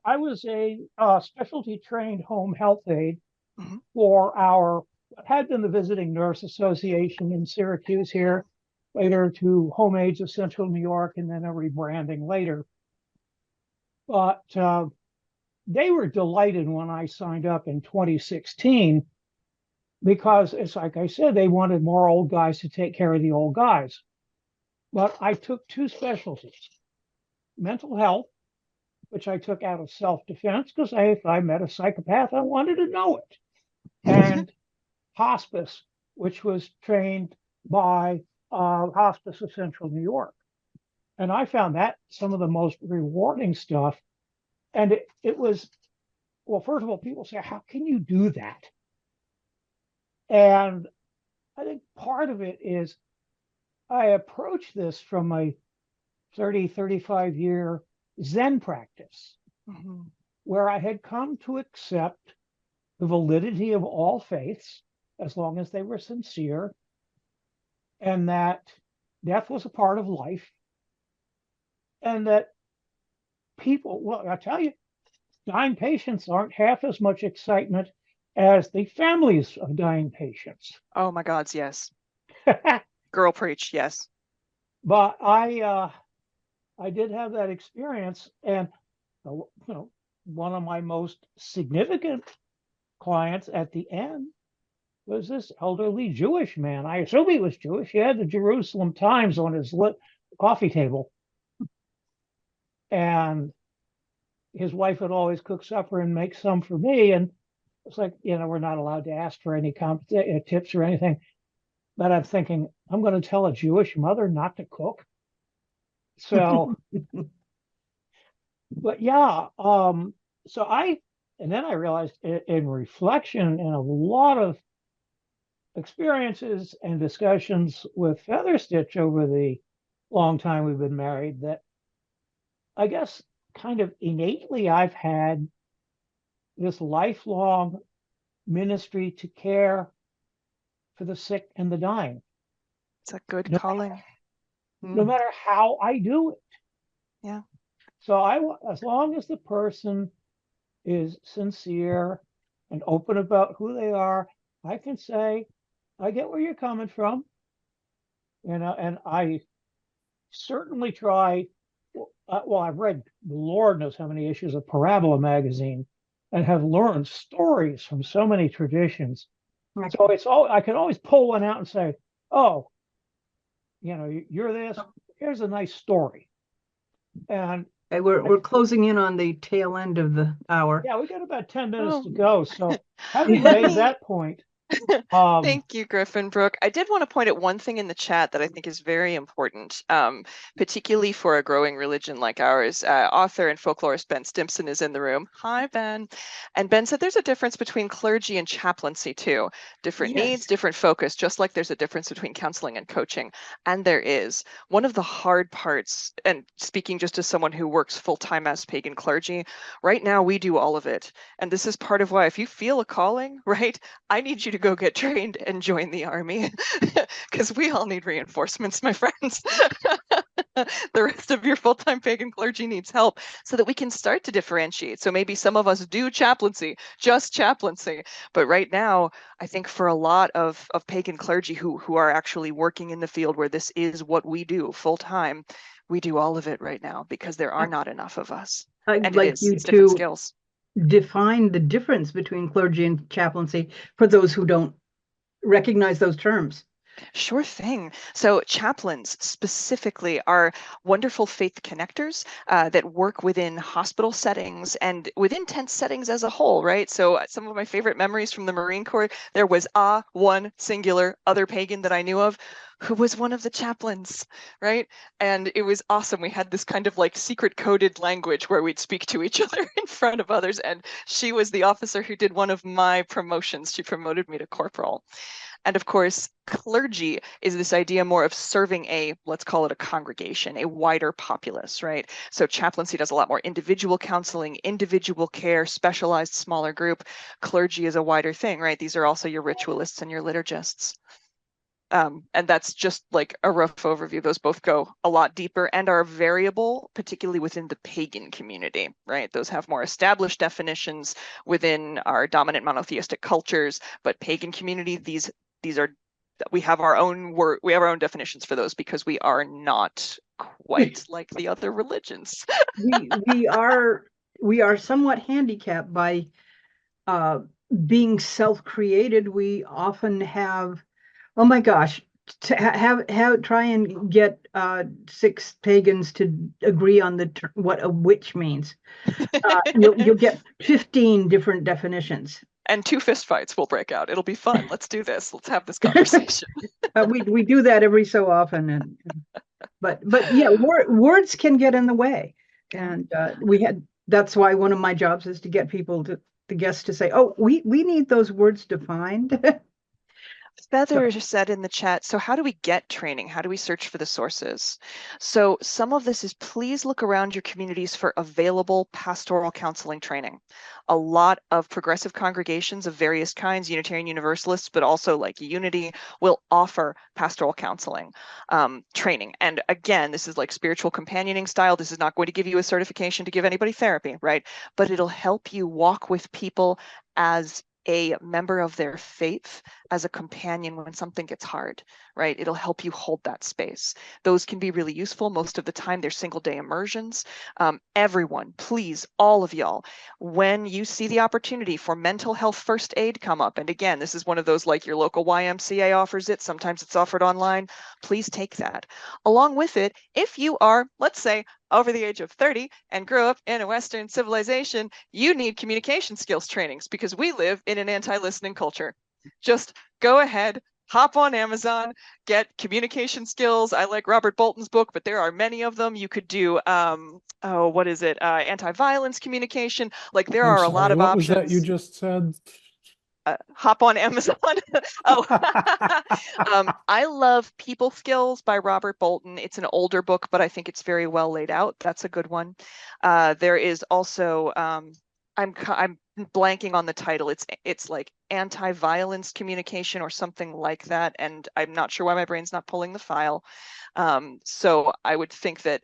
I was a specialty trained home health aide Mhm. for what had been the Visiting Nurse Association in Syracuse here, later to Home Aides of Central New York, and then a rebranding later. But they were delighted when I signed up in 2016, because it's like I said, they wanted more old guys to take care of the old guys. But I took two specialties: mental health, which I took out of self-defense, because if I met a psychopath, I wanted to know it, and hospice, which was trained by Hospice of Central New York. And I found that some of the most rewarding stuff. And it was, well, first of all, people say, how can you do that? And I think part of it is I approach this from a 35-year Zen practice, where I had come to accept the validity of all faiths, as long as they were sincere, and that death was a part of life, and that people, well, I tell you, dying patients aren't half as much excitement as the families of dying patients. Oh my gods, yes. Girl preach, yes. But I did have that experience, and one of my most significant clients at the end was this elderly Jewish man. I assume he was Jewish. He had the Jerusalem Times on his coffee table, and his wife would always cook supper and make some for me. And it's like, we're not allowed to ask for any tips or anything. But I'm thinking, I'm going to tell a Jewish mother not to cook. So, but yeah, and then I realized in reflection and a lot of experiences and discussions with Feather Stitch over the long time we've been married, that I guess kind of innately I've had this lifelong ministry to care for the sick and the dying. It's a good calling. No matter how I do it. Yeah. So as long as the person is sincere and open about who they are, I can say, I get where you're coming from. And I certainly try. Well, I've read, the Lord knows how many issues of Parabola magazine, and have learned stories from so many traditions. Okay. So I can always pull one out and say, oh, you're this. Here's a nice story. And we're closing in on the tail end of the hour. Yeah, we got about 10 minutes to go. So having made that point. Thank you, Griffin Brook. I did want to point out one thing in the chat that I think is very important, particularly for a growing religion like ours. Author and folklorist Ben Stimpson is in the room. Hi, Ben. And Ben said there's a difference between clergy and chaplaincy too. Different needs, different focus, just like there's a difference between counseling and coaching. And there is. One of the hard parts, and speaking just as someone who works full-time as pagan clergy, right now we do all of it. And this is part of why, if you feel a calling, right, I need you to go get trained and join the army, because we all need reinforcements, my friends. The rest of your full-time pagan clergy needs help so that we can start to differentiate. So maybe some of us do chaplaincy, just chaplaincy. But right now, I think for a lot of pagan clergy who are actually working in the field where this is what we do full-time, we do all of it right now because there are not enough of us. I'd like you it's different to skills. Define the difference between clergy and chaplaincy for those who don't recognize those terms. Sure thing. So chaplains specifically are wonderful faith connectors that work within hospital settings and within tent settings as a whole, right? So some of my favorite memories from the Marine Corps, there was one singular other pagan that I knew of who was one of the chaplains, right? And it was awesome. We had this kind of like secret coded language where we'd speak to each other in front of others. And she was the officer who did one of my promotions. She promoted me to corporal. And of course, clergy is this idea more of serving a, let's call it a congregation, a wider populace, right? So chaplaincy does a lot more individual counseling, individual care, specialized smaller group. Clergy is a wider thing, right? These are also your ritualists and your liturgists. And that's just like a rough overview. Those both go a lot deeper and are variable, particularly within the pagan community, right? Those have more established definitions within our dominant monotheistic cultures, but pagan community, these are, we have our own word, we have our own definitions for those because we are not quite like the other religions. we are somewhat handicapped by being self-created. We often have, oh my gosh, to have try and get 6 pagans to agree on what a witch means. You'll get 15 different definitions. And 2 fistfights will break out. It'll be fun. Let's do this. Let's have this conversation. We do that every so often, but yeah, words can get in the way, and that's why one of my jobs is to get people the guests to say, oh, we need those words defined. Feather said in the chat, so how do we get training? How do we search for the sources? So some of this is, please look around your communities for available pastoral counseling training. A lot of progressive congregations of various kinds, Unitarian Universalists, but also like Unity, will offer pastoral counseling training. And again, this is like spiritual companioning style. This is not going to give you a certification to give anybody therapy, right? But it'll help you walk with people as a member of their faith, as a companion when something gets hard, right? It'll help you hold that space. Those can be really useful. Most of the time, they're single-day immersions. Everyone, please, all of y'all, when you see the opportunity for mental health first aid come up, and again, this is one of those like your local YMCA offers it, sometimes it's offered online, please take that. Along with it, if you are, let's say, over the age of 30 and grew up in a Western civilization, you need communication skills trainings because we live in an anti-listening culture. Just go ahead, hop on Amazon, get communication skills. I like Robert Bolton's book, but there are many of them. You could do, what is it? Anti-violence communication. Like there are a lot of what options. What was that you just said? Hop on Amazon. Oh, I love People Skills by Robert Bolton. It's an older book, but I think it's very well laid out. That's a good one. There is also, I'm blanking on the title. It's like anti-violence communication or something like that, and I'm not sure why my brain's not pulling the file. So I would think that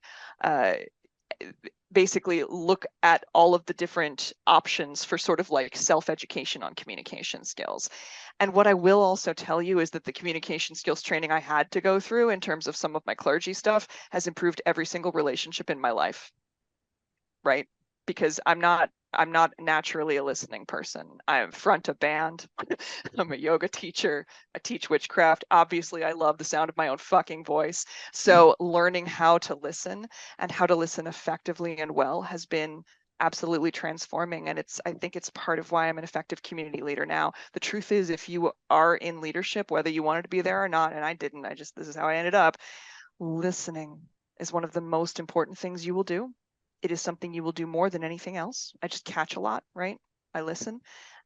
basically look at all of the different options for sort of like self-education on communication skills. And what I will also tell you is that the communication skills training I had to go through in terms of some of my clergy stuff has improved every single relationship in my life, right? Because I'm not naturally a listening person. I front a band. I'm a yoga teacher. I teach witchcraft. Obviously, I love the sound of my own fucking voice. So learning how to listen and how to listen effectively and well has been absolutely transforming. And I think it's part of why I'm an effective community leader now. The truth is, if you are in leadership, whether you wanted to be there or not, and I didn't, this is how I ended up, listening is one of the most important things you will do. It is something you will do more than anything else. I just catch a lot, right? I listen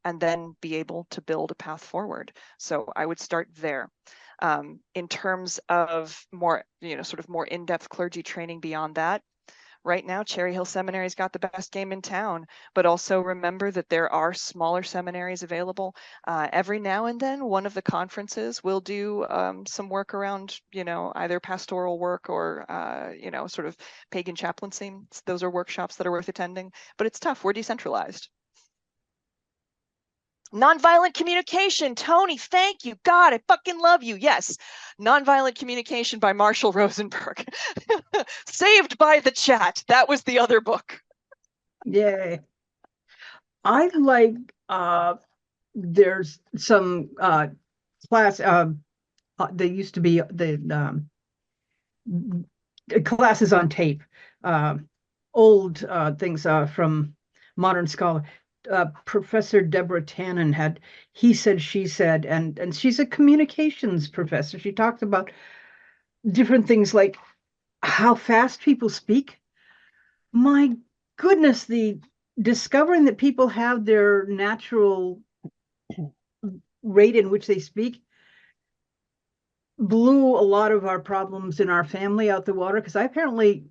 and then be able to build a path forward. So I would start there. In terms of more, sort of more in-depth clergy training beyond that, right now, Cherry Hill Seminary's got the best game in town, but also remember that there are smaller seminaries available. Every now and then, one of the conferences will do some work around, either pastoral work or, sort of pagan chaplaincy. Those are workshops that are worth attending, but it's tough. We're decentralized. Nonviolent communication, Tony, thank you. God, I fucking love you. Yes, Nonviolent Communication by Marshall Rosenberg. Saved by the chat. That was the other book. Yay. I like, there's some class, there used to be classes on tape, old things from Modern Scholar. Professor Deborah Tannen had he said, she said, and she's a communications professor. She talked about different things like how fast people speak. My goodness, the discovering that people have their natural rate in which they speak blew a lot of our problems in our family out the water, because I apparently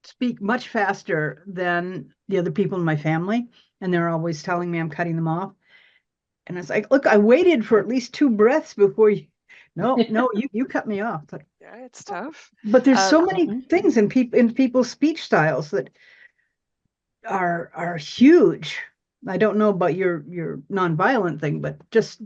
speak much faster than the other people in my family, and they're always telling me I'm cutting them off. And it's like, look, I waited for at least 2 breaths before you. No, you cut me off. Like, Yeah, it's tough. but there's so many Mhm. things in people's speech styles that are huge. I don't know about your nonviolent thing, but just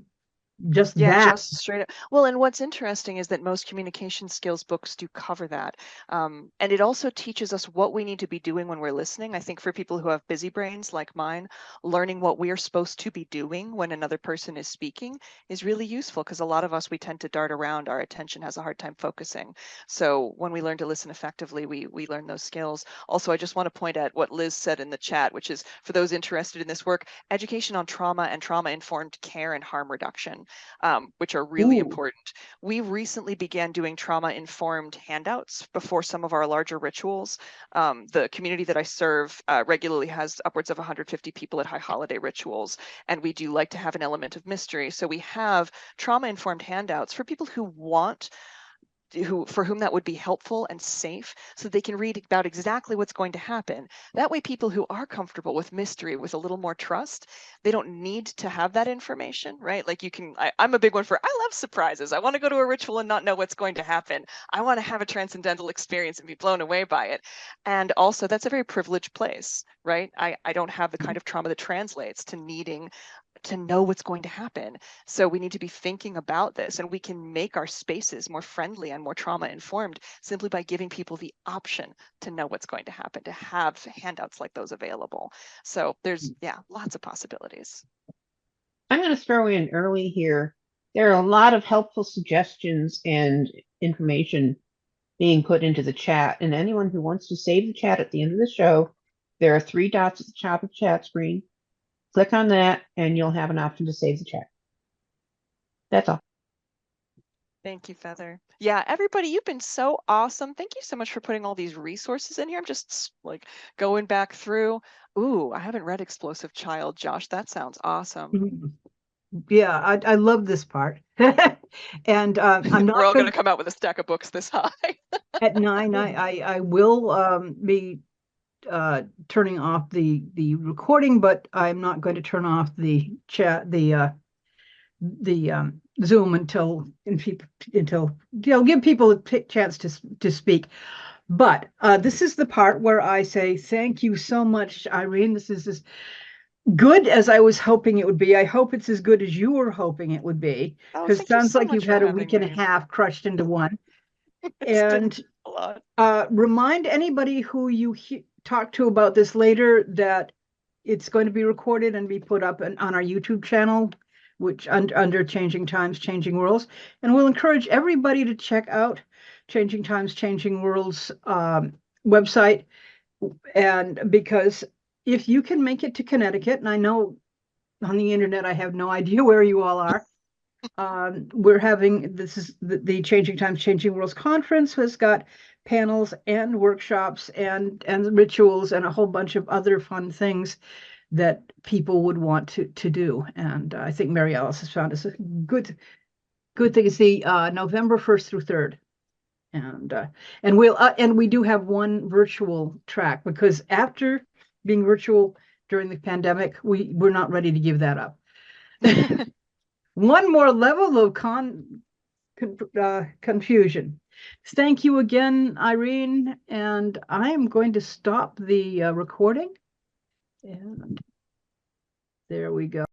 Yeah, that. just straight up. Well, and what's interesting is that most communication skills books do cover that. And it also teaches us what we need to be doing when we're listening. I think for people who have busy brains like mine, learning what we are supposed to be doing when another person is speaking is really useful, because a lot of us, we tend to dart around. Our attention has a hard time focusing. So when we learn to listen effectively, we learn those skills. Also, I just want to point out what Liz said in the chat, which is for those interested in this work, education on trauma and trauma-informed care and harm reduction. Which are really Ooh. important. We recently began doing trauma-informed handouts before some of our larger rituals. The community that I serve regularly has upwards of 150 people at high holiday rituals, and we do like to have an element of mystery. So we have trauma-informed handouts for people who want for whom that would be helpful and safe, so they can read about exactly what's going to happen. That way, people who are comfortable with mystery, with a little more trust, they don't need to have that information, right? Like I'm a big one for, I love surprises. I want to go to a ritual and not know what's going to happen. I want to have a transcendental experience and be blown away by it. And also, that's a very privileged place, right? I don't have the kind of trauma that translates to needing to know what's going to happen. So we need to be thinking about this, and we can make our spaces more friendly and more trauma informed simply by giving people the option to know what's going to happen, to have handouts like those available. So there's, yeah, lots of possibilities. I'm going to throw in early here. There are a lot of helpful suggestions and information being put into the chat. And anyone who wants to save the chat at the end of the show, there are 3 dots at the top of the chat screen. Click on that and you'll have an option to save the chat. That's all. Thank you, Feather. Yeah, everybody, you've been so awesome. Thank you so much for putting all these resources in here. I'm just like going back through. Ooh, I haven't read Explosive Child, Josh. That sounds awesome. Yeah, I love this part. And I'm We're not all going going to come out with a stack of books this high. at 9. I will be turning off the recording, but I'm not going to turn off the chat, the Zoom until give people a chance to speak. But this is the part where I say thank you so much, Irene. This is as good as I was hoping it would be. I hope it's as good as you were hoping it would be, Oh, because it thank you sounds so like much you've for had a having week and a me. half crushed into one. It's been And a lot. remind anybody who you talk to about this later that it's going to be recorded and be put up on our YouTube channel, which under Changing Times, Changing Worlds. And we'll encourage everybody to check out Changing Times, Changing Worlds website. And because if you can make it to Connecticut, and I know on the internet, I have no idea where you all are. We're having, this is the Changing Times, Changing Worlds conference has got panels and workshops and rituals and a whole bunch of other fun things that people would want to do. And I think Mary Alice has found us a good thing. It's the November 1st through 3rd. And we do have one virtual track, because after being virtual during the pandemic, we're not ready to give that up. One more level of confusion. Thank you again, Irene, and I am going to stop the recording. And there we go.